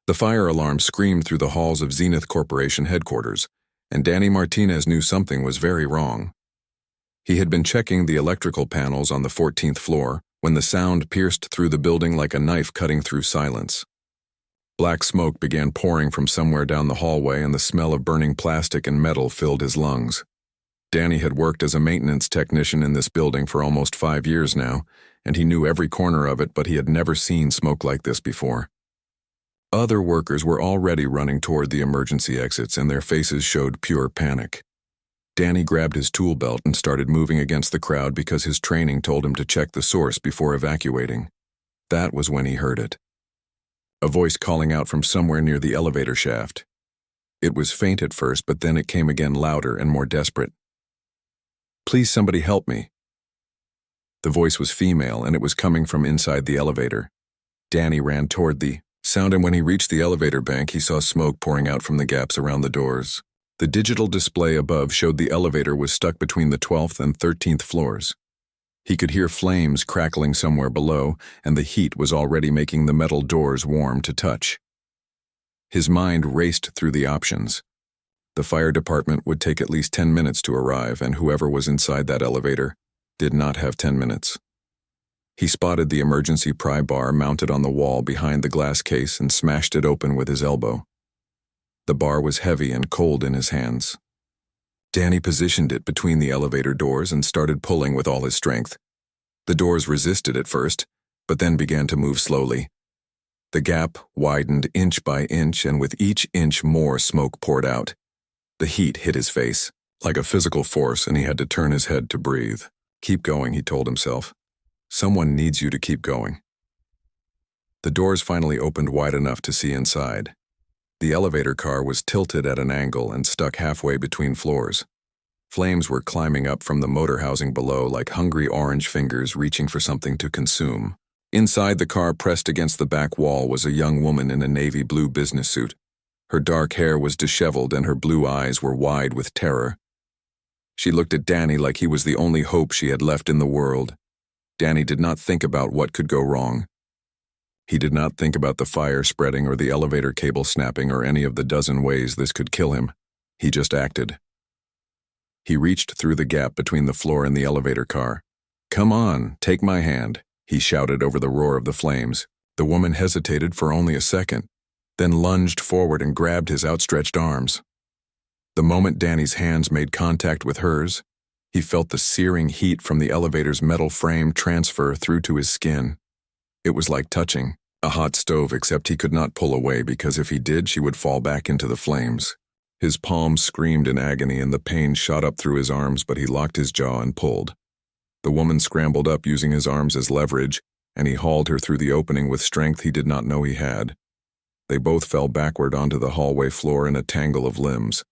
The fire alarm screamed through the halls of Zenith Corporation headquarters, and Danny Martinez knew something was very wrong. He had been checking the electrical panels on the 14th floor when the sound pierced through the building like a knife cutting through silence. Black smoke began pouring from somewhere down the hallway, and the smell of burning plastic and metal filled his lungs. Danny had worked as a maintenance technician in this building for almost 5 years now, and he knew every corner of it, but he had never seen smoke like this before. Other workers were already running toward the emergency exits, and their faces showed pure panic. Danny grabbed his tool belt and started moving against the crowd because his training told him to check the source before evacuating. That was when he heard it. A voice calling out from somewhere near the elevator shaft. It was faint at first, but then it came again, louder and more desperate. "Please, somebody help me." The voice was female, and it was coming from inside the elevator. Danny ran toward the sound, and when he reached the elevator bank, he saw smoke pouring out from the gaps around the doors. The digital display above showed the elevator was stuck between the 12th and 13th floors. He could hear flames crackling somewhere below, and the heat was already making the metal doors warm to touch. His mind raced through the options. The fire department would take at least 10 minutes to arrive, and whoever was inside that elevator did not have 10 minutes. He spotted the emergency pry bar mounted on the wall behind the glass case and smashed it open with his elbow. The bar was heavy and cold in his hands. Danny positioned it between the elevator doors and started pulling with all his strength. The doors resisted at first, but then began to move slowly. The gap widened inch by inch, and with each inch more smoke poured out. The heat hit his face, like a physical force, and he had to turn his head to breathe. "Keep going," he told himself. "Someone needs you to keep going." The doors finally opened wide enough to see inside. The elevator car was tilted at an angle and stuck halfway between floors. Flames were climbing up from the motor housing below like hungry orange fingers reaching for something to consume. Inside the car, pressed against the back wall, was a young woman in a navy blue business suit. Her dark hair was disheveled and her blue eyes were wide with terror. She looked at Danny like he was the only hope she had left in the world. Danny did not think about what could go wrong. He did not think about the fire spreading or the elevator cable snapping or any of the dozen ways this could kill him. He just acted. He reached through the gap between the floor and the elevator car. "Come on, take my hand," he shouted over the roar of the flames. The woman hesitated for only a second, then lunged forward and grabbed his outstretched arms. The moment Danny's hands made contact with hers, he felt the searing heat from the elevator's metal frame transfer through to his skin. It was like touching a hot stove, except he could not pull away because if he did, she would fall back into the flames. His palms screamed in agony and the pain shot up through his arms, but he locked his jaw and pulled. The woman scrambled up using his arms as leverage, and he hauled her through the opening with strength he did not know he had. They both fell backward onto the hallway floor in a tangle of limbs.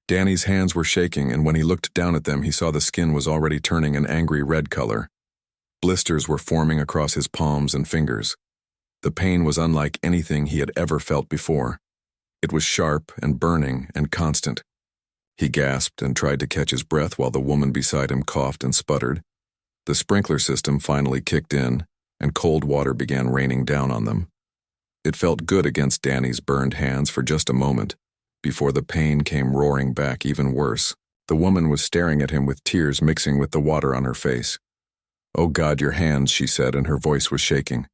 Danny's hands were shaking, and when he looked down at them, he saw the skin was already turning an angry red color. Blisters were forming across his palms and fingers. The pain was unlike anything he had ever felt before. It was sharp and burning and constant. He gasped and tried to catch his breath while the woman beside him coughed and sputtered. The sprinkler system finally kicked in, and cold water began raining down on them. It felt good against Danny's burned hands for just a moment, before the pain came roaring back even worse. The woman was staring at him with tears mixing with the water on her face. "Oh God, your hands," she said, and her voice was shaking.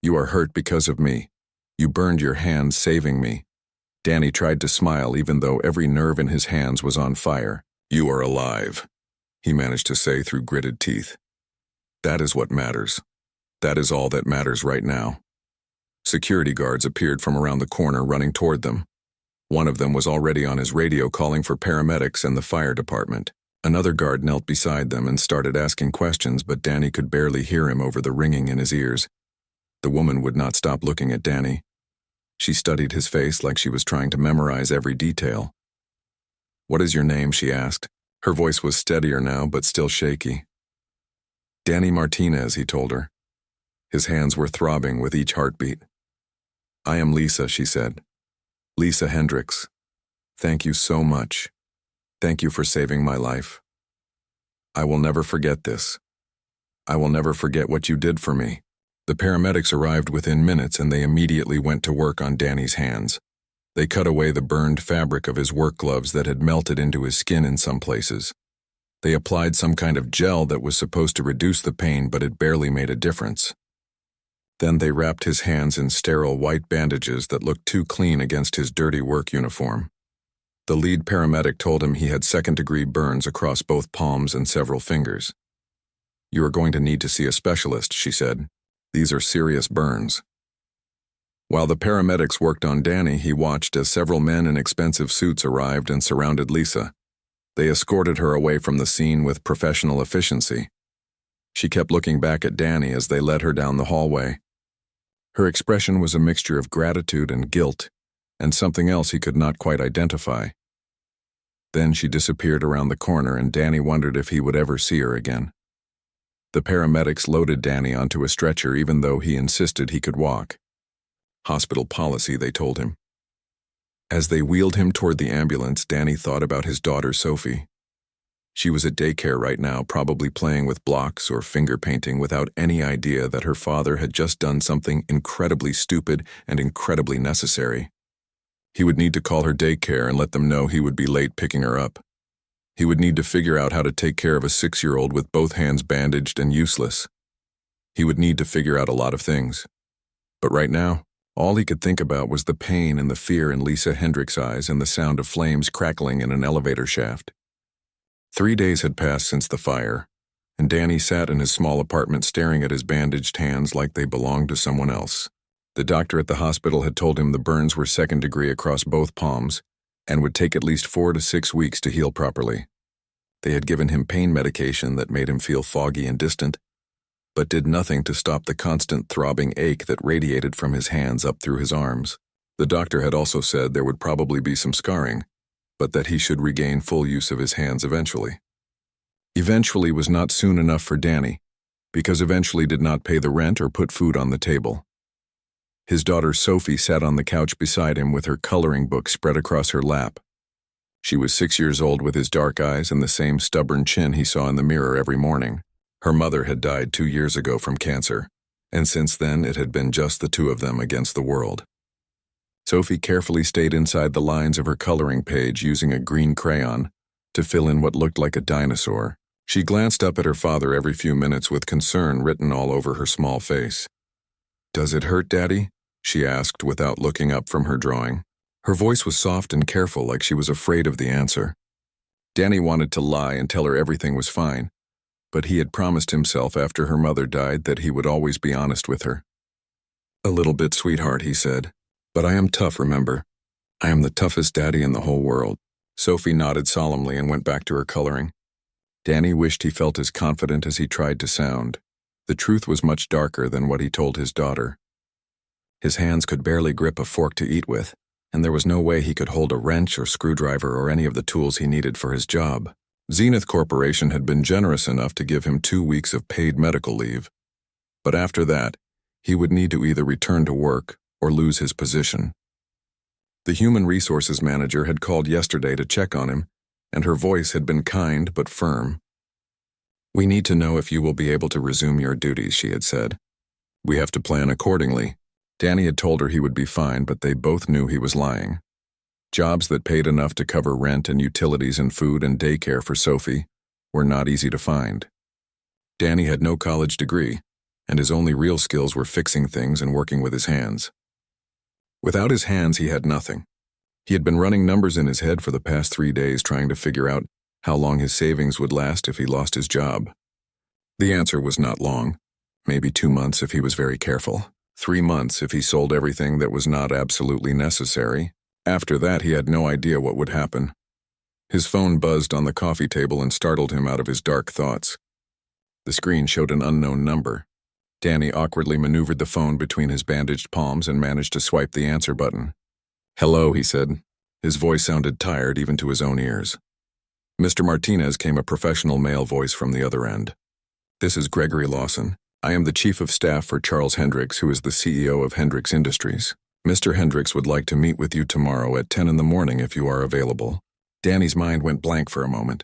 "You are hurt because of me. You burned your hands saving me." Danny tried to smile even though every nerve in his hands was on fire. "You are alive," he managed to say through gritted teeth. "That is what matters. That is all that matters right now." Security guards appeared from around the corner running toward them. One of them was already on his radio calling for paramedics and the fire department. Another guard knelt beside them and started asking questions, but Danny could barely hear him over the ringing in his ears. The woman would not stop looking at Danny. She studied his face like she was trying to memorize every detail. "What is your name?" she asked. Her voice was steadier now, but still shaky. "Danny Martinez," he told her. His hands were throbbing with each heartbeat. "I am Lisa," she said. "Lisa Hendricks. Thank you so much. Thank you for saving my life. I will never forget this. I will never forget what you did for me." The paramedics arrived within minutes and they immediately went to work on Danny's hands. They cut away the burned fabric of his work gloves that had melted into his skin in some places. They applied some kind of gel that was supposed to reduce the pain, but it barely made a difference. Then they wrapped his hands in sterile white bandages that looked too clean against his dirty work uniform. The lead paramedic told him he had second-degree burns across both palms and several fingers. "You are going to need to see a specialist," she said. "These are serious burns." While the paramedics worked on Danny, he watched as several men in expensive suits arrived and surrounded Lisa. They escorted her away from the scene with professional efficiency. She kept looking back at Danny as they led her down the hallway. Her expression was a mixture of gratitude and guilt, and something else he could not quite identify. Then she disappeared around the corner, and Danny wondered if he would ever see her again. The paramedics loaded Danny onto a stretcher even though he insisted he could walk. Hospital policy, they told him. As they wheeled him toward the ambulance, Danny thought about his daughter Sophie. She was at daycare right now, probably playing with blocks or finger painting without any idea that her father had just done something incredibly stupid and incredibly necessary. He would need to call her daycare and let them know he would be late picking her up. He would need to figure out how to take care of a 6-year-old with both hands bandaged and useless. He would need to figure out a lot of things. But right now, all he could think about was the pain and the fear in Lisa Hendricks' eyes and the sound of flames crackling in an elevator shaft. 3 days had passed since the fire, and Danny sat in his small apartment staring at his bandaged hands like they belonged to someone else. The doctor at the hospital had told him the burns were second degree across both palms and would take at least 4 to 6 weeks to heal properly. They had given him pain medication that made him feel foggy and distant, but did nothing to stop the constant throbbing ache that radiated from his hands up through his arms. The doctor had also said there would probably be some scarring, but that he should regain full use of his hands eventually. Eventually was not soon enough for Danny, because eventually did not pay the rent or put food on the table. His daughter Sophie sat on the couch beside him with her coloring book spread across her lap. She was 6 years old with his dark eyes and the same stubborn chin he saw in the mirror every morning. Her mother had died 2 years ago from cancer, and since then it had been just the two of them against the world. Sophie carefully stayed inside the lines of her coloring page using a green crayon to fill in what looked like a dinosaur. She glanced up at her father every few minutes with concern written all over her small face. "Does it hurt, Daddy?" she asked without looking up from her drawing. Her voice was soft and careful, like she was afraid of the answer. Danny wanted to lie and tell her everything was fine, but he had promised himself after her mother died that he would always be honest with her. "A little bit, sweetheart," he said. "But I am tough, remember? I am the toughest daddy in the whole world." Sophie nodded solemnly and went back to her coloring. Danny wished he felt as confident as he tried to sound. The truth was much darker than what he told his daughter. His hands could barely grip a fork to eat with, and there was no way he could hold a wrench or screwdriver or any of the tools he needed for his job. Zenith Corporation had been generous enough to give him 2 weeks of paid medical leave. But after that, he would need to either return to work or lose his position. The human resources manager had called yesterday to check on him, and her voice had been kind but firm. "We need to know if you will be able to resume your duties," she had said. "We have to plan accordingly." Danny had told her he would be fine, but they both knew he was lying. Jobs that paid enough to cover rent and utilities and food and daycare for Sophie were not easy to find. Danny had no college degree, and his only real skills were fixing things and working with his hands. Without his hands, he had nothing. He had been running numbers in his head for the past 3 days trying to figure out how long his savings would last if he lost his job. The answer was not long. Maybe 2 months if he was very careful. 3 months if he sold everything that was not absolutely necessary. After that, he had no idea what would happen. His phone buzzed on the coffee table and startled him out of his dark thoughts. The screen showed an unknown number. Danny awkwardly maneuvered the phone between his bandaged palms and managed to swipe the answer button. "Hello," he said. His voice sounded tired even to his own ears. "Mr. Martinez," came a professional male voice from the other end. "This is Gregory Lawson. I am the chief of staff for Charles Hendricks, who is the CEO of Hendricks Industries. Mr. Hendricks would like to meet with you tomorrow at 10 in the morning if you are available." Danny's mind went blank for a moment.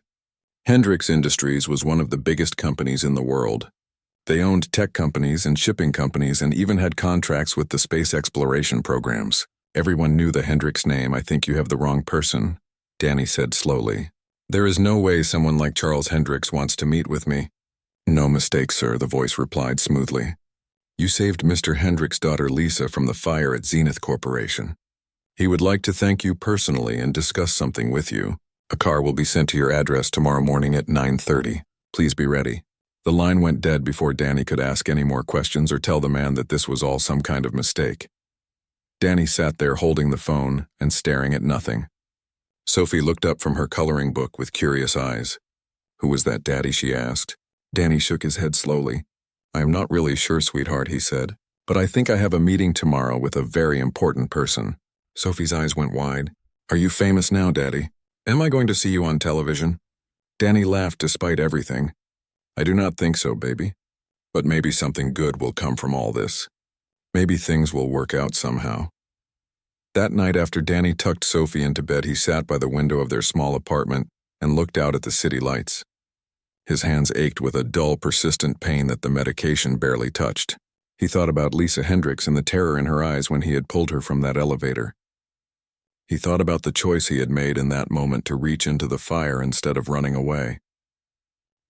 Hendricks Industries was one of the biggest companies in the world. They owned tech companies and shipping companies and even had contracts with the space exploration programs. Everyone knew the Hendricks name. "I think you have the wrong person," Danny said slowly. "There is no way someone like Charles Hendricks wants to meet with me." "No mistake, sir," the voice replied smoothly. "You saved Mr. Hendricks' daughter Lisa from the fire at Zenith Corporation. He would like to thank you personally and discuss something with you. A car will be sent to your address tomorrow morning at 9:30. Please be ready." The line went dead before Danny could ask any more questions or tell the man that this was all some kind of mistake. Danny sat there holding the phone and staring at nothing. Sophie looked up from her coloring book with curious eyes. "Who was that, Daddy?" she asked. Danny shook his head slowly. "I am not really sure, sweetheart," he said, "but I think I have a meeting tomorrow with a very important person." Sophie's eyes went wide. "Are you famous now, Daddy? Am I going to see you on television?" Danny laughed despite everything. "I do not think so, baby. But maybe something good will come from all this. Maybe things will work out somehow." That night, after Danny tucked Sophie into bed, he sat by the window of their small apartment and looked out at the city lights. His hands ached with a dull, persistent pain that the medication barely touched. He thought about Lisa Hendricks and the terror in her eyes when he had pulled her from that elevator. He thought about the choice he had made in that moment to reach into the fire instead of running away.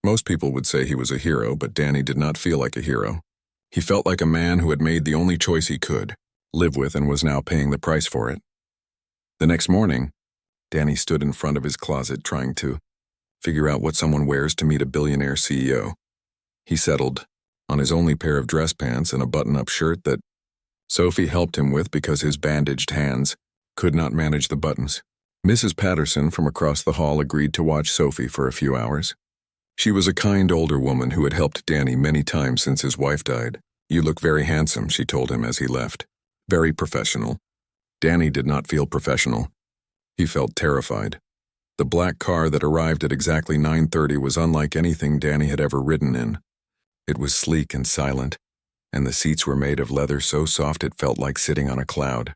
Most people would say he was a hero, but Danny did not feel like a hero. He felt like a man who had made the only choice he could live with and was now paying the price for it. The next morning, Danny stood in front of his closet trying to figure out what someone wears to meet a billionaire CEO. He settled on his only pair of dress pants and a button-up shirt that Sophie helped him with because his bandaged hands could not manage the buttons. Mrs. Patterson from across the hall agreed to watch Sophie for a few hours. She was a kind older woman who had helped Danny many times since his wife died. "You look very handsome," she told him as he left. "Very professional." Danny did not feel professional. He felt terrified. The black car that arrived at exactly 9:30 was unlike anything Danny had ever ridden in. It was sleek and silent, and the seats were made of leather so soft it felt like sitting on a cloud.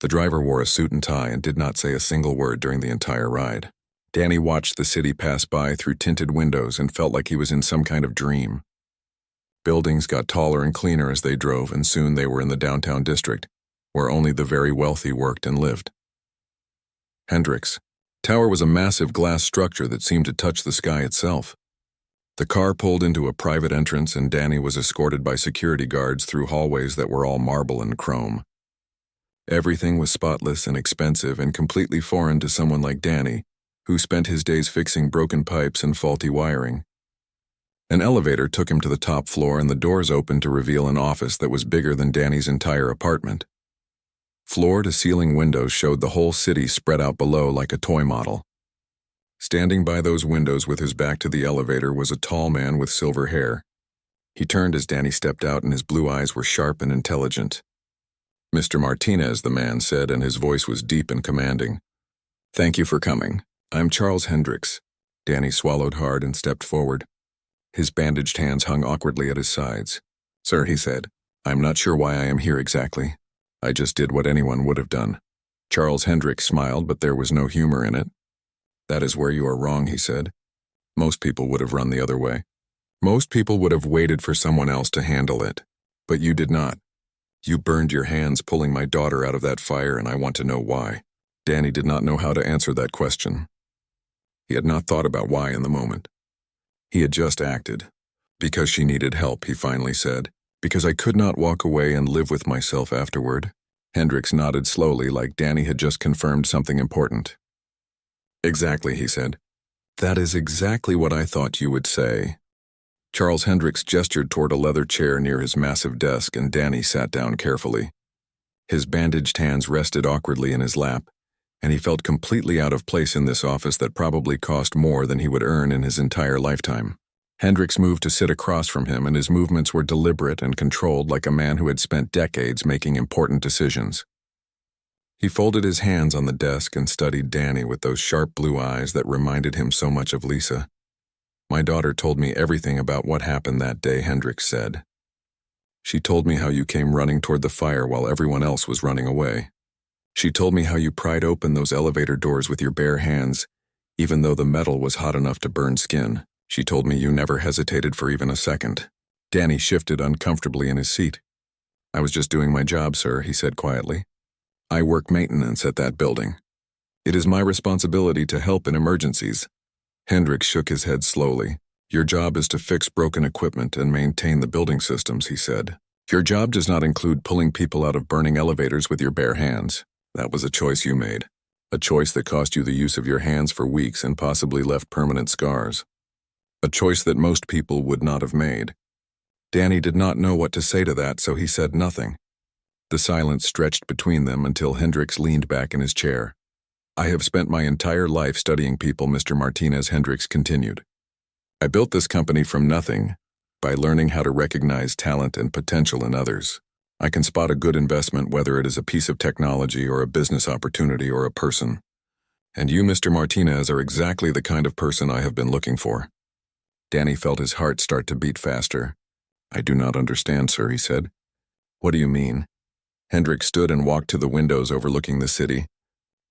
The driver wore a suit and tie and did not say a single word during the entire ride. Danny watched the city pass by through tinted windows and felt like he was in some kind of dream. Buildings got taller and cleaner as they drove, and soon they were in the downtown district, where only the very wealthy worked and lived. Hendricks Tower was a massive glass structure that seemed to touch the sky itself. The car pulled into a private entrance, and Danny was escorted by security guards through hallways that were all marble and chrome. Everything was spotless and expensive and completely foreign to someone like Danny, who spent his days fixing broken pipes and faulty wiring. An elevator took him to the top floor, and the doors opened to reveal an office that was bigger than Danny's entire apartment. Floor-to-ceiling windows showed the whole city spread out below like a toy model. Standing by those windows with his back to the elevator was a tall man with silver hair. He turned as Danny stepped out, and his blue eyes were sharp and intelligent. "Mr. Martinez," the man said, and his voice was deep and commanding. "Thank you for coming. I'm Charles Hendricks." Danny swallowed hard and stepped forward. His bandaged hands hung awkwardly at his sides. "Sir," he said, "I'm not sure why I am here exactly. I just did what anyone would have done." Charles Hendricks smiled, but there was no humor in it. "That is where you are wrong," he said. "Most people would have run the other way. Most people would have waited for someone else to handle it. But you did not. You burned your hands pulling my daughter out of that fire, and I want to know why." Danny did not know how to answer that question. He had not thought about why in the moment. He had just acted. "Because she needed help," he finally said. "Because I could not walk away and live with myself afterward." Hendricks nodded slowly, like Danny had just confirmed something important. "Exactly," he said. "That is exactly what I thought you would say." Charles Hendricks gestured toward a leather chair near his massive desk, and Danny sat down carefully. His bandaged hands rested awkwardly in his lap, and he felt completely out of place in this office that probably cost more than he would earn in his entire lifetime. Hendricks moved to sit across from him, and his movements were deliberate and controlled like a man who had spent decades making important decisions. He folded his hands on the desk and studied Danny with those sharp blue eyes that reminded him so much of Lisa. "My daughter told me everything about what happened that day," Hendricks said. "She told me how you came running toward the fire while everyone else was running away. She told me how you pried open those elevator doors with your bare hands, even though the metal was hot enough to burn skin. She told me you never hesitated for even a second. Danny shifted uncomfortably in his seat. "I was just doing my job, sir," he said quietly. "I work maintenance at that building. It is my responsibility to help in emergencies." Hendricks shook his head slowly. "Your job is to fix broken equipment and maintain the building systems," he said. "Your job does not include pulling people out of burning elevators with your bare hands. That was a choice you made. A choice that cost you the use of your hands for weeks and possibly left permanent scars. A choice that most people would not have made." Danny did not know what to say to that, so he said nothing. The silence stretched between them until Hendricks leaned back in his chair. "I have spent my entire life studying people," Mr. Martinez Hendricks continued. "I built this company from nothing by learning how to recognize talent and potential in others. I can spot a good investment whether it is a piece of technology or a business opportunity or a person. And you, Mr. Martinez, are exactly the kind of person I have been looking for." Danny felt his heart start to beat faster. "I do not understand, sir," he said. "What do you mean?" Hendricks stood and walked to the windows overlooking the city.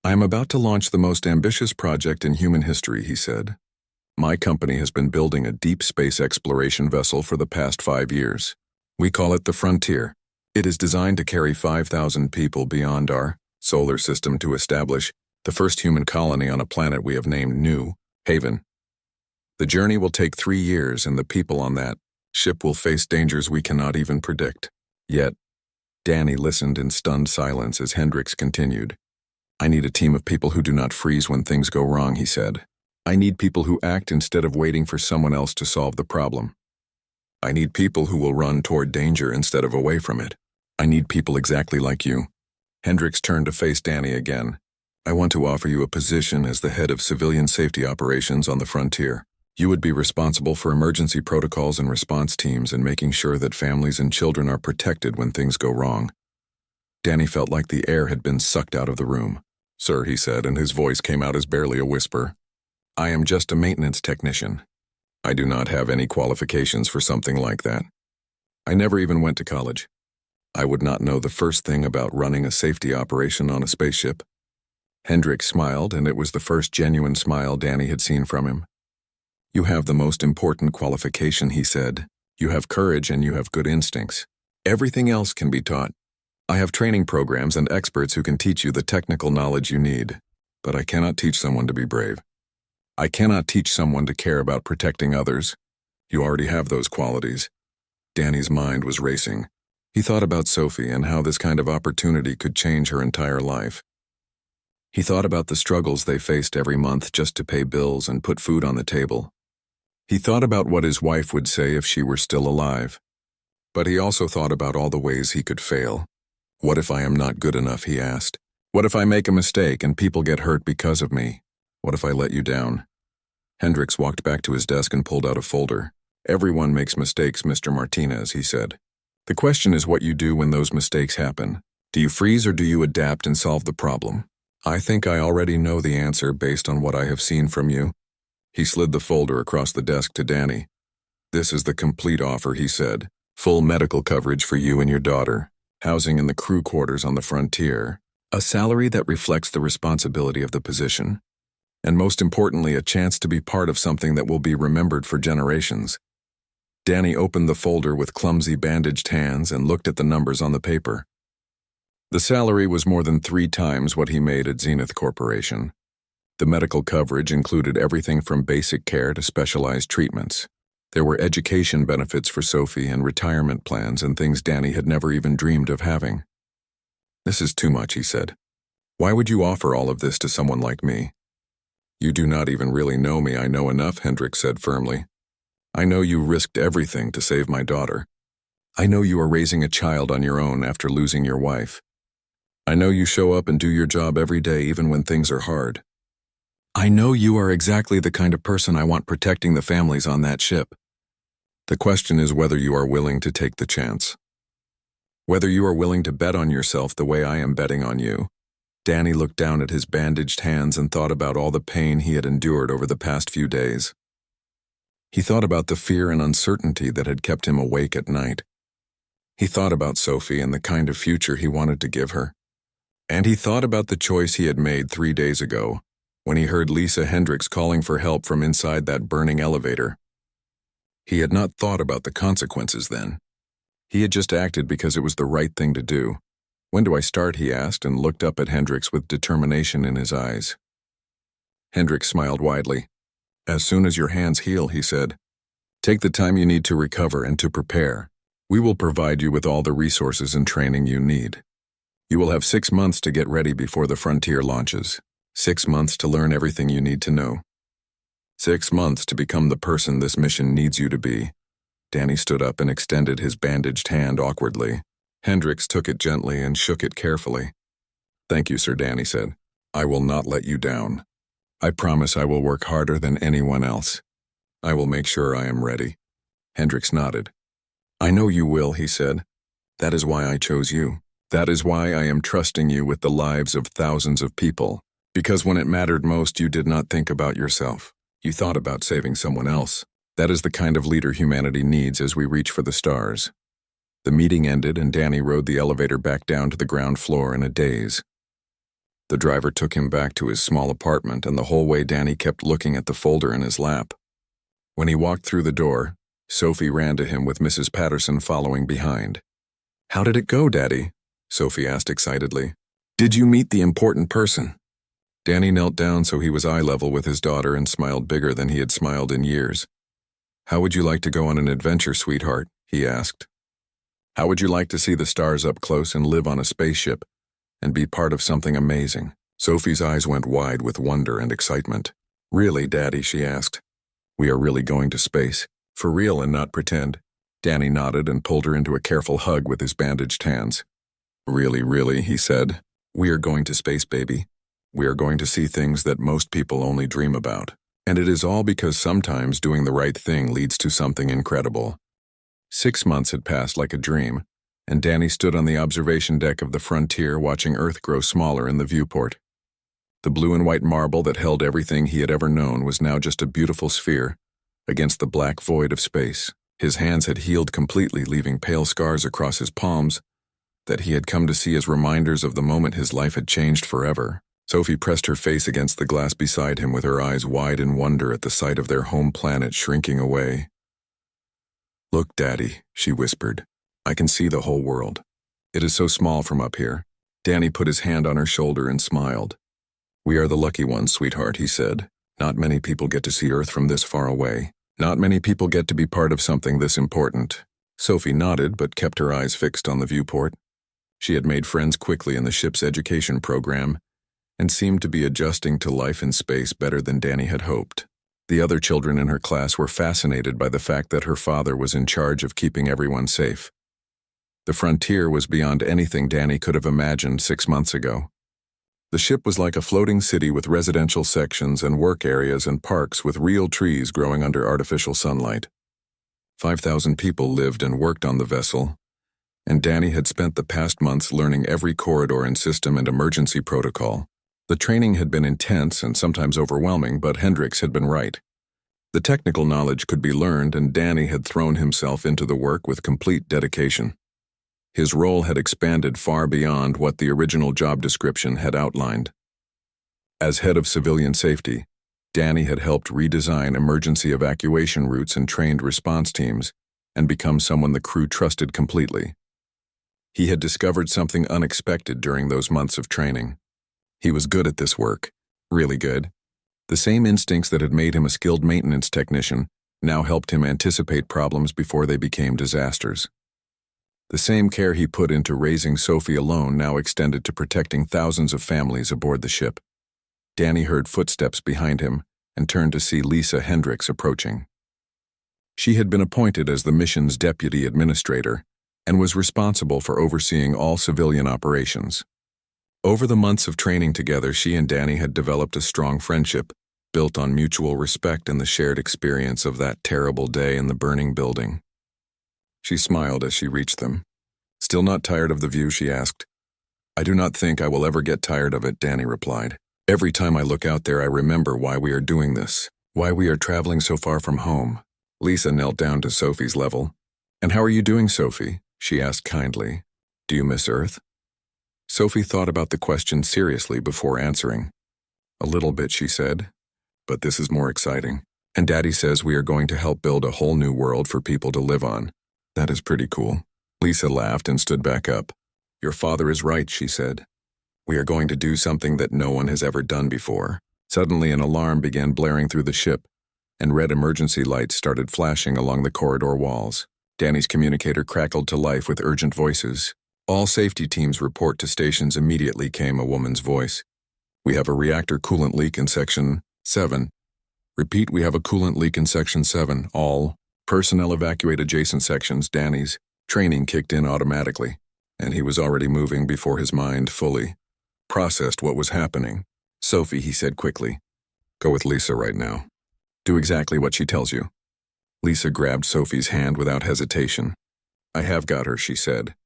"I am about to launch the most ambitious project in human history," he said. "My company has been building a deep space exploration vessel for the past 5 years. We call it the Frontier. It is designed to carry 5,000 people beyond our solar system to establish the first human colony on a planet we have named New Haven. The journey will take 3 years, and the people on that ship will face dangers we cannot even predict." Yet, Danny listened in stunned silence as Hendricks continued. "I need a team of people who do not freeze when things go wrong," he said. "I need people who act instead of waiting for someone else to solve the problem. I need people who will run toward danger instead of away from it. I need people exactly like you." Hendricks turned to face Danny again. "I want to offer you a position as the head of civilian safety operations on the Frontier. You would be responsible for emergency protocols and response teams and making sure that families and children are protected when things go wrong." Danny felt like the air had been sucked out of the room. "Sir," he said, and his voice came out as barely a whisper, "I am just a maintenance technician. I do not have any qualifications for something like that. I never even went to college. I would not know the first thing about running a safety operation on a spaceship." Hendricks smiled, and it was the first genuine smile Danny had seen from him. "You have the most important qualification," he said. "You have courage and you have good instincts. Everything else can be taught. I have training programs and experts who can teach you the technical knowledge you need, but I cannot teach someone to be brave. I cannot teach someone to care about protecting others. You already have those qualities." Danny's mind was racing. He thought about Sophie and how this kind of opportunity could change her entire life. He thought about the struggles they faced every month just to pay bills and put food on the table. He thought about what his wife would say if she were still alive. But he also thought about all the ways he could fail. "What if I am not good enough?" he asked. "What if I make a mistake and people get hurt because of me? What if I let you down?" Hendricks walked back to his desk and pulled out a folder. "Everyone makes mistakes, Mr. Martinez," he said. "The question is what you do when those mistakes happen. Do you freeze or do you adapt and solve the problem? I think I already know the answer based on what I have seen from you." He slid the folder across the desk to Danny. "This is the complete offer," he said. "Full medical coverage for you and your daughter, housing in the crew quarters on the Frontier, a salary that reflects the responsibility of the position, and most importantly, a chance to be part of something that will be remembered for generations." Danny opened the folder with clumsy bandaged hands and looked at the numbers on the paper. The salary was more than 3 times what he made at Zenith Corporation. The medical coverage included everything from basic care to specialized treatments. There were education benefits for Sophie and retirement plans and things Danny had never even dreamed of having. "This is too much," he said. "Why would you offer all of this to someone like me?" "You do not even really know me." "I know enough," Hendricks said firmly. "I know you risked everything to save my daughter. I know you are raising a child on your own after losing your wife. I know you show up and do your job every day even when things are hard. I know you are exactly the kind of person I want protecting the families on that ship. The question is whether you are willing to take the chance. Whether you are willing to bet on yourself the way I am betting on you." Danny looked down at his bandaged hands and thought about all the pain he had endured over the past few days. He thought about the fear and uncertainty that had kept him awake at night. He thought about Sophie and the kind of future he wanted to give her. And he thought about the choice he had made 3 days ago, when he heard Lisa Hendricks calling for help from inside that burning elevator. He had not thought about the consequences then. He had just acted because it was the right thing to do. "When do I start?" he asked, and looked up at Hendricks with determination in his eyes. Hendricks smiled widely. "As soon as your hands heal," he said. "Take the time you need to recover and to prepare. We will provide you with all the resources and training you need. You will have 6 months to get ready before the frontier launches. 6 months to learn everything you need to know. 6 months to become the person this mission needs you to be." Danny stood up and extended his bandaged hand awkwardly. Hendricks took it gently and shook it carefully. "Thank you, Sir," Danny said. "I will not let you down. I promise I will work harder than anyone else. I will make sure I am ready." Hendricks nodded. "I know you will," he said. "That is why I chose you. That is why I am trusting you with the lives of thousands of people. Because when it mattered most, you did not think about yourself. You thought about saving someone else. That is the kind of leader humanity needs as we reach for the stars." The meeting ended and Danny rode the elevator back down to the ground floor in a daze. The driver took him back to his small apartment, and the whole way Danny kept looking at the folder in his lap. When he walked through the door, Sophie ran to him with Mrs. Patterson following behind. "How did it go, Daddy?" Sophie asked excitedly. "Did you meet the important person?" Danny knelt down so he was eye level with his daughter and smiled bigger than he had smiled in years. "How would you like to go on an adventure, sweetheart?" he asked. "How would you like to see the stars up close and live on a spaceship and be part of something amazing?" Sophie's eyes went wide with wonder and excitement. "Really, Daddy?" she asked. "We are really going to space? For real and not pretend?" Danny nodded and pulled her into a careful hug with his bandaged hands. "Really, really," he said. "We are going to space, baby. We are going to see things that most people only dream about. And it is all because sometimes doing the right thing leads to something incredible." 6 months had passed like a dream, and Danny stood on the observation deck of the Frontier watching Earth grow smaller in the viewport. The blue and white marble that held everything he had ever known was now just a beautiful sphere against the black void of space. His hands had healed completely, leaving pale scars across his palms that he had come to see as reminders of the moment his life had changed forever. Sophie pressed her face against the glass beside him with her eyes wide in wonder at the sight of their home planet shrinking away. "Look, Daddy," she whispered. "I can see the whole world. It is so small from up here." Danny put his hand on her shoulder and smiled. "We are the lucky ones, sweetheart," he said. "Not many people get to see Earth from this far away. Not many people get to be part of something this important." Sophie nodded but kept her eyes fixed on the viewport. She had made friends quickly in the ship's education program and seemed to be adjusting to life in space better than Danny had hoped. The other children in her class were fascinated by the fact that her father was in charge of keeping everyone safe. The Frontier was beyond anything Danny could have imagined 6 months ago. The ship was like a floating city with residential sections and work areas and parks with real trees growing under artificial sunlight. 5,000 people lived and worked on the vessel, and Danny had spent the past months learning every corridor and system and emergency protocol. The training had been intense and sometimes overwhelming, but Hendricks had been right. The technical knowledge could be learned, and Danny had thrown himself into the work with complete dedication. His role had expanded far beyond what the original job description had outlined. As head of civilian safety, Danny had helped redesign emergency evacuation routes and trained response teams, and become someone the crew trusted completely. He had discovered something unexpected during those months of training. He was good at this work, really good. The same instincts that had made him a skilled maintenance technician now helped him anticipate problems before they became disasters. The same care he put into raising Sophie alone now extended to protecting thousands of families aboard the ship. Danny heard footsteps behind him and turned to see Lisa Hendricks approaching. She had been appointed as the mission's deputy administrator and was responsible for overseeing all civilian operations. Over the months of training together, she and Danny had developed a strong friendship, built on mutual respect and the shared experience of that terrible day in the burning building. She smiled as she reached them. "Still not tired of the view?" she asked. "I do not think I will ever get tired of it," Danny replied. "Every time I look out there, I remember why we are doing this, why we are traveling so far from home." Lisa knelt down to Sophie's level. "And how are you doing, Sophie?" she asked kindly. "Do you miss Earth?" Sophie thought about the question seriously before answering. "A little bit," she said, "but this is more exciting." And Daddy says we are going to help build a whole new world for people to live on. That is pretty cool. Lisa laughed and stood back up. Your father is right, she said. We are going to do something that no one has ever done before. Suddenly an alarm began blaring through the ship, and red emergency lights started flashing along the corridor walls. Danny's communicator crackled to life with urgent voices. All safety teams report to stations immediately, came a woman's voice. We have a reactor coolant leak in Section 7. Repeat, we have a coolant leak in Section 7. All personnel evacuate adjacent sections. Danny's training kicked in automatically, and he was already moving before his mind fully processed what was happening. Sophie, he said quickly, go with Lisa right now. Do exactly what she tells you. Lisa grabbed Sophie's hand without hesitation. I have got her, she said.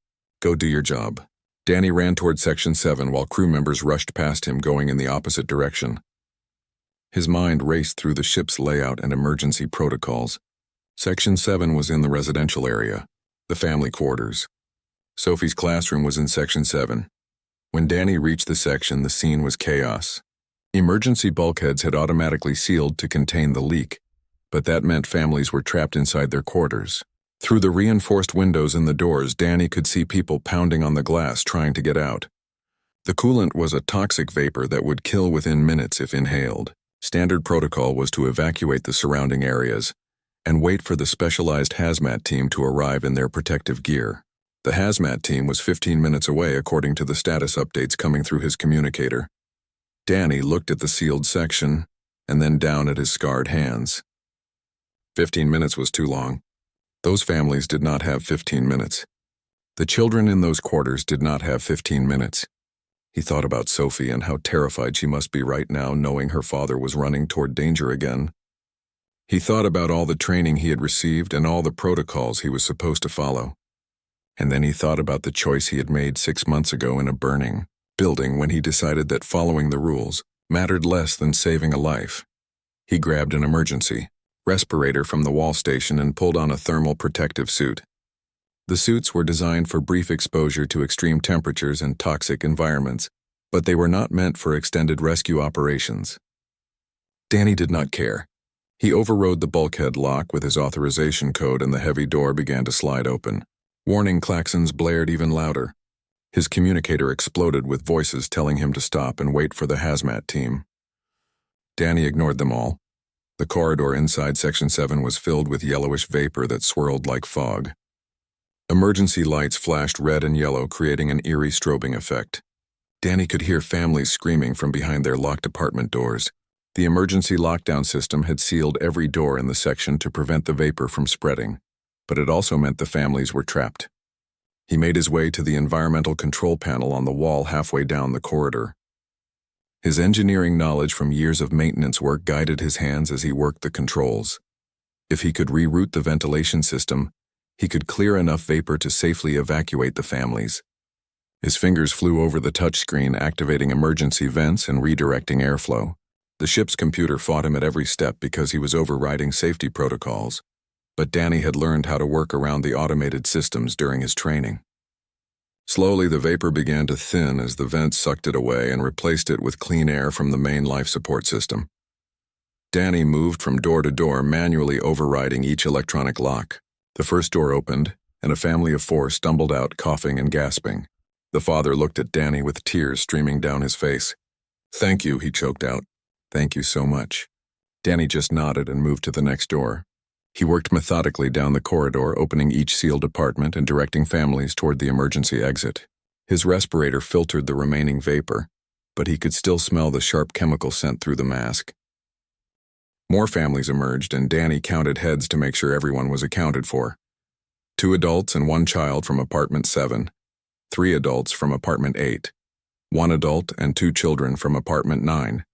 Go do your job. Danny ran toward Section 7 while crew members rushed past him going in the opposite direction. His mind raced through the ship's layout and emergency protocols. Section 7 was in the residential area, the family quarters. Sophie's classroom was in Section 7. When Danny reached the section, the scene was chaos. Emergency bulkheads had automatically sealed to contain the leak, but that meant families were trapped inside their quarters. Through the reinforced windows in the doors, Danny could see people pounding on the glass trying to get out. The coolant was a toxic vapor that would kill within minutes if inhaled. Standard protocol was to evacuate the surrounding areas and wait for the specialized hazmat team to arrive in their protective gear. The hazmat team was 15 minutes away according to the status updates coming through his communicator. Danny looked at the sealed section and then down at his scarred hands. 15 minutes was too long. Those families did not have 15 minutes. The children in those quarters did not have 15 minutes. He thought about Sophie and how terrified she must be right now knowing her father was running toward danger again. He thought about all the training he had received and all the protocols he was supposed to follow. And then he thought about the choice he had made 6 months ago in a burning building when he decided that following the rules mattered less than saving a life. He grabbed an emergency respirator from the wall station and pulled on a thermal protective suit. The suits were designed for brief exposure to extreme temperatures and toxic environments, but they were not meant for extended rescue operations. Danny did not care. He overrode the bulkhead lock with his authorization code and the heavy door began to slide open. Warning klaxons blared even louder. His communicator exploded with voices telling him to stop and wait for the hazmat team. Danny ignored them all. The corridor inside Section 7 was filled with yellowish vapor that swirled like fog. Emergency lights flashed red and yellow, creating an eerie strobing effect. Danny could hear families screaming from behind their locked apartment doors. The emergency lockdown system had sealed every door in the section to prevent the vapor from spreading, but it also meant the families were trapped. He made his way to the environmental control panel on the wall halfway down the corridor. His engineering knowledge from years of maintenance work guided his hands as he worked the controls. If he could reroute the ventilation system, he could clear enough vapor to safely evacuate the families. His fingers flew over the touchscreen, activating emergency vents and redirecting airflow. The ship's computer fought him at every step because he was overriding safety protocols, but Danny had learned how to work around the automated systems during his training. Slowly, the vapor began to thin as the vents sucked it away and replaced it with clean air from the main life support system. Danny moved from door to door, manually overriding each electronic lock. The first door opened, and a family of 4 stumbled out, coughing and gasping. The father looked at Danny with tears streaming down his face. "Thank you," he choked out. "Thank you so much." Danny just nodded and moved to the next door. He worked methodically down the corridor, opening each sealed apartment and directing families toward the emergency exit. His respirator filtered the remaining vapor, but he could still smell the sharp chemical scent through the mask. More families emerged, and Danny counted heads to make sure everyone was accounted for. 2 adults and 1 child from apartment 7, 3 adults from apartment 8, 1 adult and 2 children from apartment 9.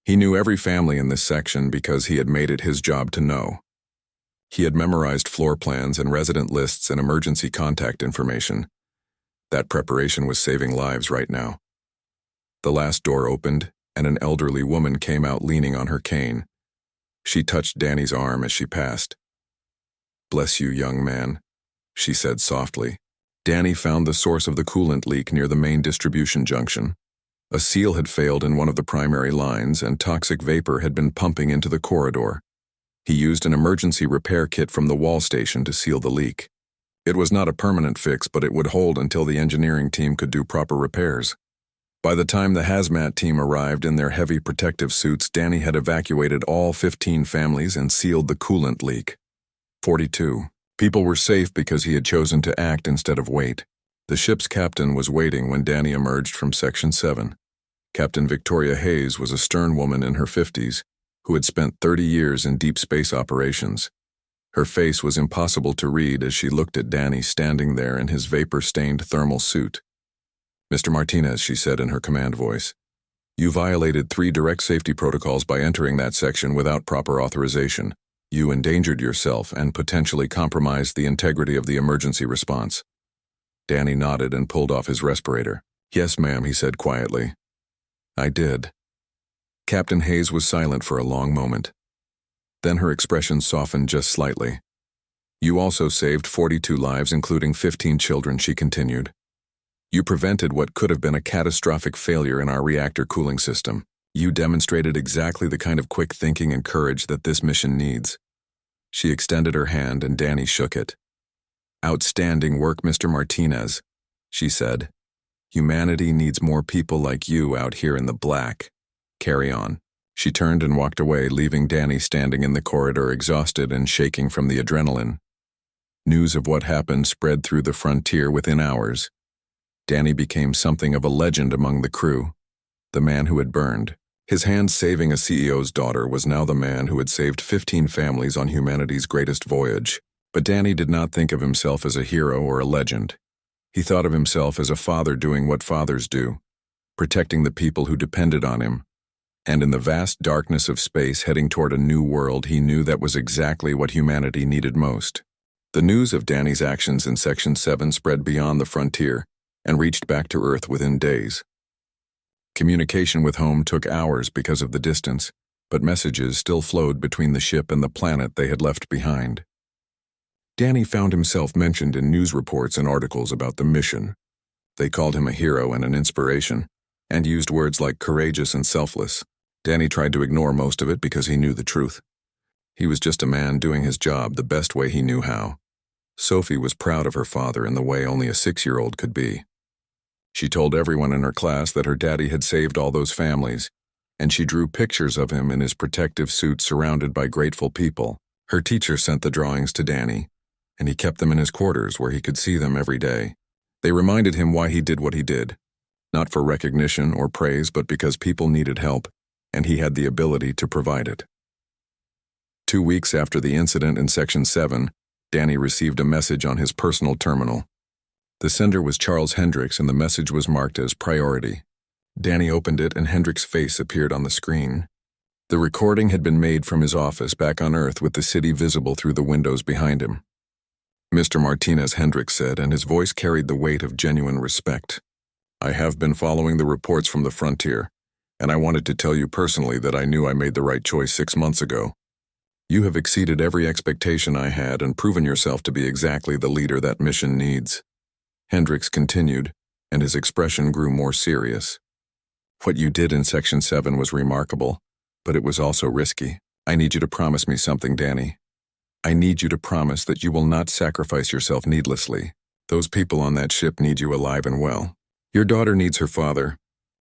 He knew every family in this section because he had made it his job to know. He had memorized floor plans and resident lists and emergency contact information. That preparation was saving lives right now. The last door opened, and an elderly woman came out leaning on her cane. She touched Danny's arm as she passed. "Bless you, young man," she said softly. Danny found the source of the coolant leak near the main distribution junction. A seal had failed in one of the primary lines, and toxic vapor had been pumping into the corridor. He used an emergency repair kit from the wall station to seal the leak. It was not a permanent fix, but it would hold until the engineering team could do proper repairs. By the time the hazmat team arrived in their heavy protective suits, Danny had evacuated all 15 families and sealed the coolant leak. 42. People were safe because he had chosen to act instead of wait. The ship's captain was waiting when Danny emerged from Section 7. Captain Victoria Hayes was a stern woman in her 50s who had spent 30 years in deep space operations. Her face was impossible to read as she looked at Danny standing there in his vapor-stained thermal suit. "Mr. Martinez," she said in her command voice, "you violated 3 direct safety protocols by entering that section without proper authorization. You endangered yourself and potentially compromised the integrity of the emergency response." Danny nodded and pulled off his respirator. "Yes, ma'am," he said quietly. "I did." Captain Hayes was silent for a long moment. Then her expression softened just slightly. "You also saved 42 lives, including 15 children," she continued. "You prevented what could have been a catastrophic failure in our reactor cooling system. You demonstrated exactly the kind of quick thinking and courage that this mission needs." She extended her hand and Danny shook it. "Outstanding work, Mr. Martinez," she said. "Humanity needs more people like you out here in the black. Carry on." She turned and walked away, leaving Danny standing in the corridor, exhausted and shaking from the adrenaline. News of what happened spread through the frontier within hours. Danny became something of a legend among the crew. The man who had burned his hand saving a CEO's daughter was now the man who had saved 15 families on humanity's greatest voyage. But Danny did not think of himself as a hero or a legend. He thought of himself as a father doing what fathers do, protecting the people who depended on him. And in the vast darkness of space heading toward a new world, he knew that was exactly what humanity needed most. The news of Danny's actions in Section 7 spread beyond the frontier and reached back to Earth within days. Communication with home took hours because of the distance, but messages still flowed between the ship and the planet they had left behind. Danny found himself mentioned in news reports and articles about the mission. They called him a hero and an inspiration, and used words like courageous and selfless. Danny tried to ignore most of it because he knew the truth. He was just a man doing his job the best way he knew how. Sophie was proud of her father in the way only a 6-year-old could be. She told everyone in her class that her daddy had saved all those families, and she drew pictures of him in his protective suit surrounded by grateful people. Her teacher sent the drawings to Danny, and he kept them in his quarters where he could see them every day. They reminded him why he did what he did, not for recognition or praise, but because people needed help, and he had the ability to provide it. 2 weeks after the incident in Section 7, Danny received a message on his personal terminal. The sender was Charles Hendricks, and the message was marked as priority. Danny opened it, and Hendricks' face appeared on the screen. The recording had been made from his office back on Earth with the city visible through the windows behind him. "Mr. Martinez," Hendricks said, and his voice carried the weight of genuine respect. "I have been following the reports from the frontier, and I wanted to tell you personally that I knew I made the right choice 6 months ago. You have exceeded every expectation I had and proven yourself to be exactly the leader that mission needs." Hendricks continued, and his expression grew more serious. "What you did in Section 7 was remarkable, but it was also risky. I need you to promise me something, Danny. I need you to promise that you will not sacrifice yourself needlessly. Those people on that ship need you alive and well. Your daughter needs her father,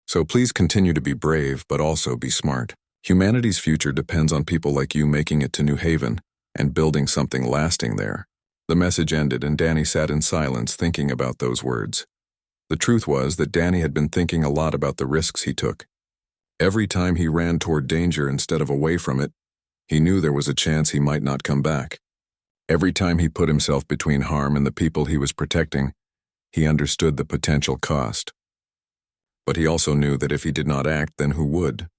so please continue to be brave, but also be smart. Humanity's future depends on people like you making it to New Haven and building something lasting there." The message ended, and Danny sat in silence thinking about those words. The truth was that Danny had been thinking a lot about the risks he took. Every time he ran toward danger instead of away from it, he knew there was a chance he might not come back. Every time he put himself between harm and the people he was protecting, he understood the potential cost. But he also knew that if he did not act, then who would?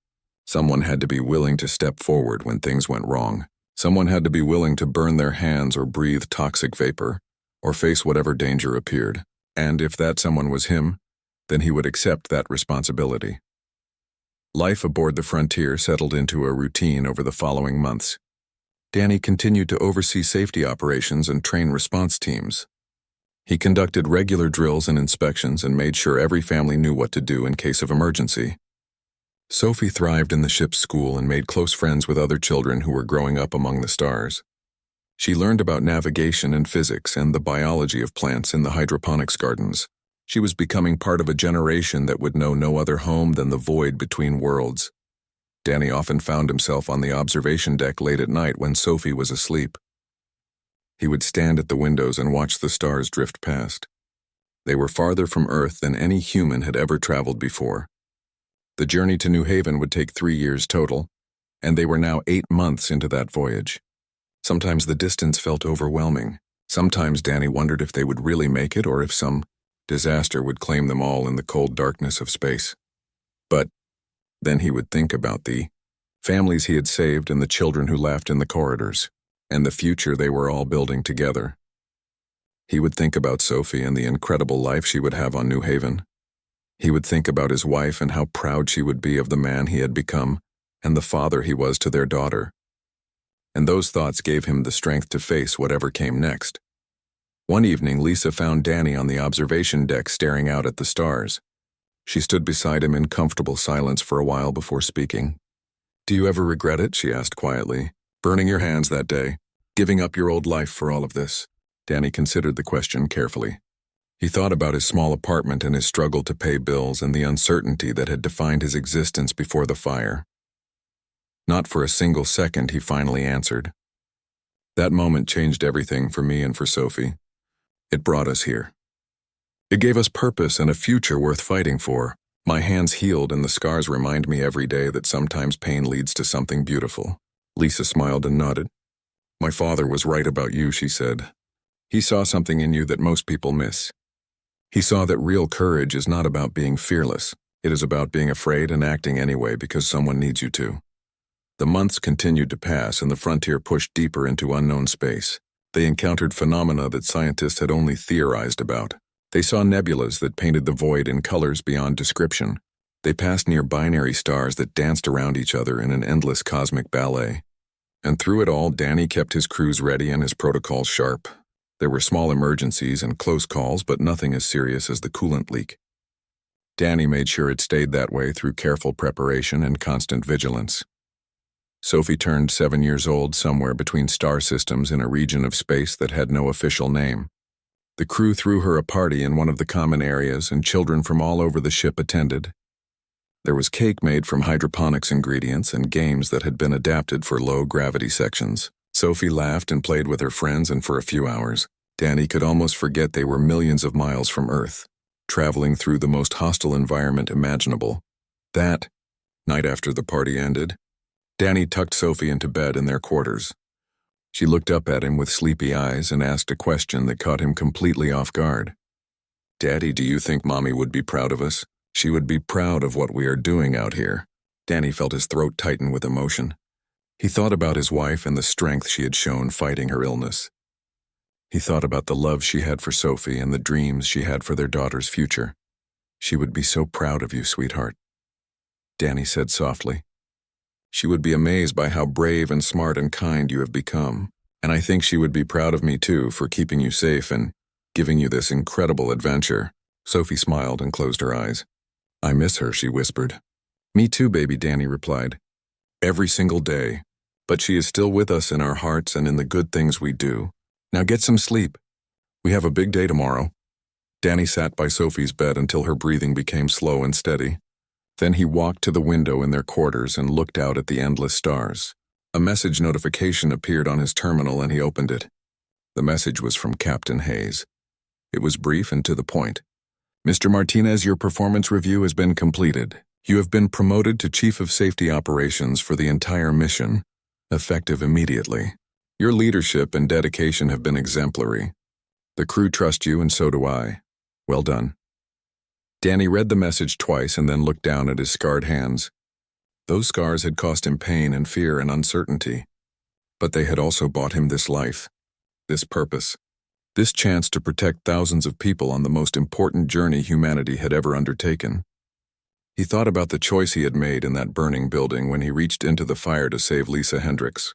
Someone had to be willing to step forward when things went wrong. Someone had to be willing to burn their hands or breathe toxic vapor, or face whatever danger appeared. And if that someone was him, then he would accept that responsibility. Life aboard the Frontier settled into a routine over the following months. Danny continued to oversee safety operations and train response teams. He conducted regular drills and inspections and made sure every family knew what to do in case of emergency. Sophie thrived in the ship's school and made close friends with other children who were growing up among the stars. She learned about navigation and physics and the biology of plants in the hydroponics gardens. She was becoming part of a generation that would know no other home than the void between worlds. Danny often found himself on the observation deck late at night when Sophie was asleep. He would stand at the windows and watch the stars drift past. They were farther from Earth than any human had ever traveled before. The journey to New Haven would take 3 years total, and they were now 8 months into that voyage. Sometimes the distance felt overwhelming. Sometimes Danny wondered if they would really make it or if some disaster would claim them all in the cold darkness of space. But then he would think about the families he had saved and the children who laughed in the corridors, and the future they were all building together. He would think about Sophie and the incredible life she would have on New Haven. He would think about his wife and how proud she would be of the man he had become and the father he was to their daughter. And those thoughts gave him the strength to face whatever came next. One evening, Lisa found Danny on the observation deck staring out at the stars. She stood beside him in comfortable silence for a while before speaking. "Do you ever regret it?" she asked quietly. "Burning your hands that day? Giving up your old life for all of this?" Danny considered the question carefully. He thought about his small apartment and his struggle to pay bills and the uncertainty that had defined his existence before the fire. Not for a single second, he finally answered. "That moment changed everything for me and for Sophie. It brought us here. It gave us purpose and a future worth fighting for. My hands healed and the scars remind me every day that sometimes pain leads to something beautiful." Lisa smiled and nodded. "My father was right about you," she said. "He saw something in you that most people miss. He saw that real courage is not about being fearless. It is about being afraid and acting anyway because someone needs you to." The months continued to pass and the frontier pushed deeper into unknown space. They encountered phenomena that scientists had only theorized about. They saw nebulas that painted the void in colors beyond description. They passed near binary stars that danced around each other in an endless cosmic ballet. And through it all, Danny kept his crews ready and his protocols sharp. There were small emergencies and close calls, but nothing as serious as the coolant leak. Danny made sure it stayed that way through careful preparation and constant vigilance. Sophie turned 7 years old somewhere between star systems in a region of space that had no official name. The crew threw her a party in one of the common areas, and children from all over the ship attended. There was cake made from hydroponics ingredients and games that had been adapted for low-gravity sections. Sophie laughed and played with her friends, and for a few hours, Danny could almost forget they were millions of miles from Earth, traveling through the most hostile environment imaginable. That night after the party ended, Danny tucked Sophie into bed in their quarters. She looked up at him with sleepy eyes and asked a question that caught him completely off guard. "Daddy, do you think Mommy would be proud of us? She would be proud of what we are doing out here." Danny felt his throat tighten with emotion. He thought about his wife and the strength she had shown fighting her illness. He thought about the love she had for Sophie and the dreams she had for their daughter's future. "She would be so proud of you, sweetheart," Danny said softly. "She would be amazed by how brave and smart and kind you have become. And I think she would be proud of me too for keeping you safe and giving you this incredible adventure." Sophie smiled and closed her eyes. "I miss her," she whispered. "Me too, baby," Danny replied. "Every single day. But she is still with us in our hearts and in the good things we do. Now get some sleep. We have a big day tomorrow." Danny sat by Sophie's bed until her breathing became slow and steady. Then he walked to the window in their quarters and looked out at the endless stars. A message notification appeared on his terminal and he opened it. The message was from Captain Hayes. It was brief and to the point. "Mr. Martinez, your performance review has been completed. You have been promoted to Chief of Safety Operations for the entire mission, effective immediately. Your leadership and dedication have been exemplary. The crew trust you and so do I. Well done." Danny read the message twice and then looked down at his scarred hands. Those scars had cost him pain and fear and uncertainty. But they had also bought him this life, this purpose, this chance to protect thousands of people on the most important journey humanity had ever undertaken. He thought about the choice he had made in that burning building when he reached into the fire to save Lisa Hendricks.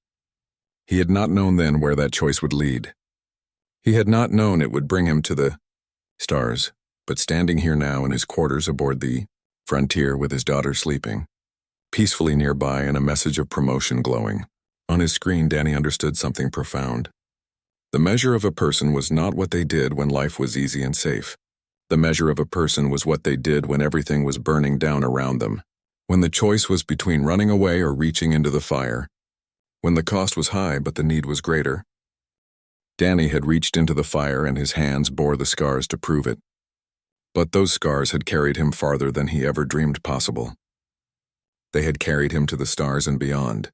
He had not known then where that choice would lead. He had not known it would bring him to the stars, but standing here now in his quarters aboard the Frontier with his daughter sleeping, peacefully nearby and a message of promotion glowing. On his screen, Danny understood something profound. The measure of a person was not what they did when life was easy and safe. The measure of a person was what they did when everything was burning down around them. When the choice was between running away or reaching into the fire. When the cost was high but the need was greater. Danny had reached into the fire and his hands bore the scars to prove it. But those scars had carried him farther than he ever dreamed possible. They had carried him to the stars and beyond.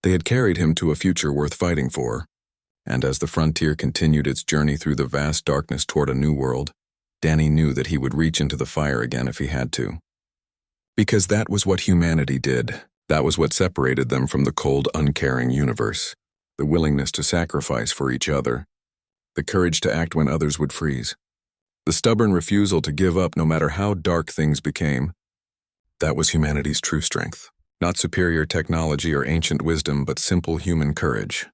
They had carried him to a future worth fighting for. And as the frontier continued its journey through the vast darkness toward a new world, Danny knew that he would reach into the fire again if he had to. Because that was what humanity did. That was what separated them from the cold, uncaring universe. The willingness to sacrifice for each other. The courage to act when others would freeze. The stubborn refusal to give up no matter how dark things became. That was humanity's true strength. Not superior technology or ancient wisdom, but simple human courage.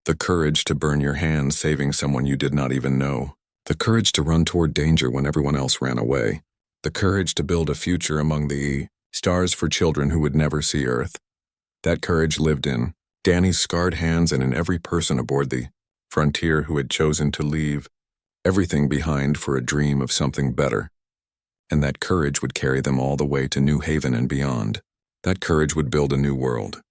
The courage to burn your hands saving someone you did not even know. The courage to run toward danger when everyone else ran away. The courage to build a future among the stars for children who would never see Earth. That courage lived in Danny's scarred hands and in every person aboard the frontier who had chosen to leave everything behind for a dream of something better. And that courage would carry them all the way to New Haven and beyond. That courage would build a new world.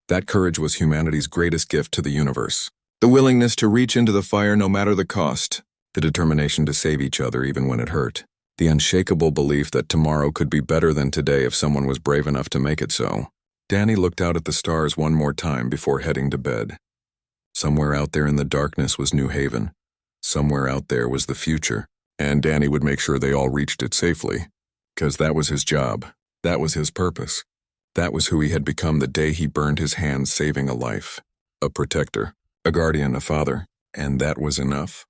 That courage was humanity's greatest gift to the universe. The willingness to reach into the fire no matter the cost. The determination to save each other even when it hurt. The unshakable belief that tomorrow could be better than today if someone was brave enough to make it so. Danny looked out at the stars one more time before heading to bed. Somewhere out there in the darkness was New Haven. Somewhere out there was the future. And Danny would make sure they all reached it safely. 'Cause that was his job. That was his purpose. That was who he had become the day he burned his hands saving a life. A protector. A guardian, a father. And that was enough.